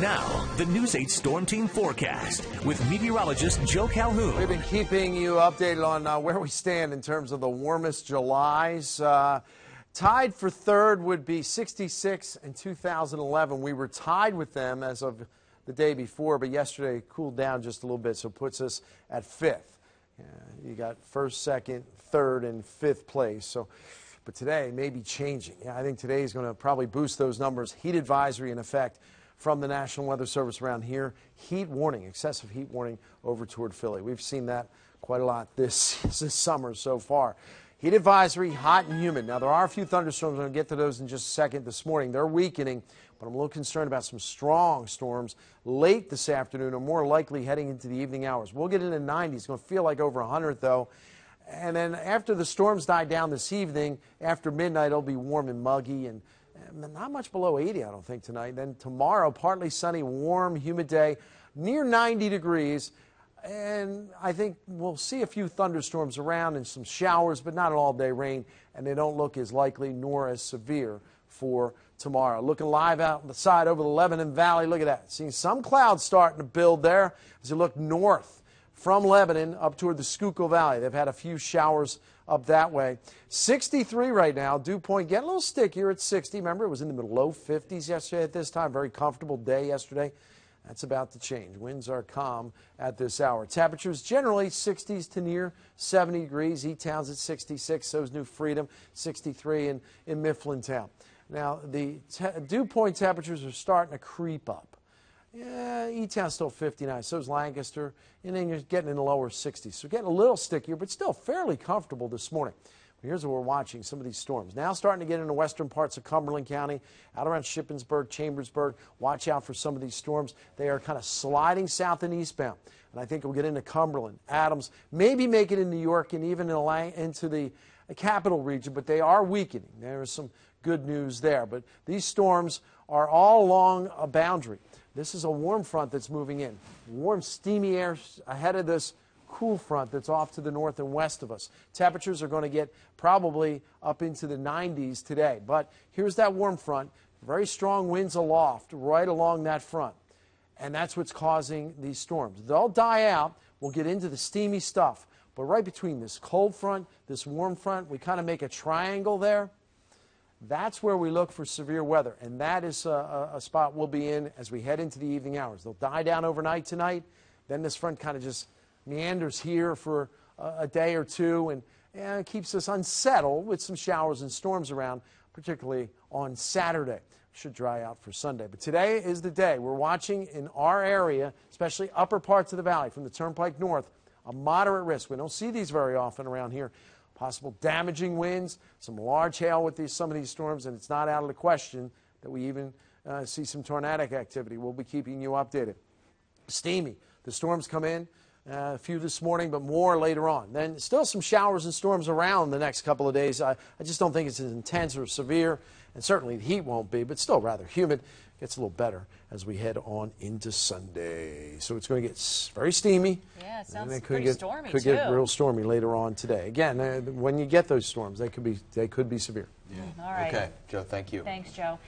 Now, the News 8 Storm Team forecast with meteorologist Joe Calhoun. We've been keeping you updated on where we stand in terms of the warmest Julys. Tied for third would be 66 in 2011. We were tied with them as of the day before, but yesterday cooled down just a little bit, so it puts us at fifth. You got first, second, third, and fifth place. But today may be changing. I think today is going to probably boost those numbers. Heat advisory in effect from the National Weather Service around here. Heat warning, excessive heat warning over toward Philly. We've seen that quite a lot this summer so far. Heat advisory, hot and humid. Now, there are a few thunderstorms. I'm going to get to those in just a second this morning. They're weakening, but I'm a little concerned about some strong storms late this afternoon, or more likely heading into the evening hours. We'll get into the 90s. It's going to feel like over 100, though. And then after the storms die down this evening, after midnight, it'll be warm and muggy and not much below 80, I don't think, tonight. Then tomorrow, partly sunny, warm, humid day, near 90 degrees. And I think we'll see a few thunderstorms around and some showers, but not an all-day rain. And they don't look as likely nor as severe for tomorrow. Looking live out the side over the Lebanon Valley. Look at that. Seeing some clouds starting to build there as you look north from Lebanon up toward the Schuylkill Valley. They've had a few showers up that way. 63 right now. Dew point getting a little stickier at 60. Remember, it was in the low 50s yesterday at this time. Very comfortable day yesterday. That's about to change. Winds are calm at this hour. Temperatures generally 60s to near 70 degrees. E-Town's at 66. So's New Freedom, 63 in Mifflintown. Now, the dew point temperatures are starting to creep up. Yeah, E-Town's still 59, so's Lancaster, and then you're getting in the lower 60s. So getting a little stickier, but still fairly comfortable this morning. Here's what we're watching, some of these storms. Now starting to get into western parts of Cumberland County, out around Shippensburg, Chambersburg. Watch out for some of these storms. They are kind of sliding south and eastbound. And I think we'll get into Cumberland, Adams, maybe make it in New York and even into the capital region, but they are weakening. There is some good news there. But these storms are all along a boundary. This is a warm front that's moving in. Warm, steamy air ahead of this cool front that's off to the north and west of us. Temperatures are going to get probably up into the 90s today. But here's that warm front. Very strong winds aloft right along that front. And that's what's causing these storms. They'll die out. We'll get into the steamy stuff. But right between this cold front, this warm front, we kind of make a triangle there. That's where we look for severe weather, and that is a spot we'll be in as we head into the evening hours. They'll die down overnight tonight. Then this front kind of just meanders here for a day or two and it keeps us unsettled with some showers and storms around, particularly on Saturday. Should dry out for Sunday. But today is the day. We're watching in our area, especially upper parts of the valley from the Turnpike north, a moderate risk. We don't see these very often around here. Possible damaging winds, some large hail with some of these storms, and it's not out of the question that we even see some tornadic activity. We'll be keeping you updated. Steamy. The storms come in, a few this morning, but more later on. Then still some showers and storms around the next couple of days. I just don't think it's as intense or severe, and certainly the heat won't be, but still rather humid. Gets a little better as we head on into Sunday. So it's going to get very steamy. Yeah, it sounds pretty stormy, too. Could get real stormy later on today. Again, when you get those storms, they could be severe. Yeah. All right. Okay, Joe, thank you. Thanks, Joe.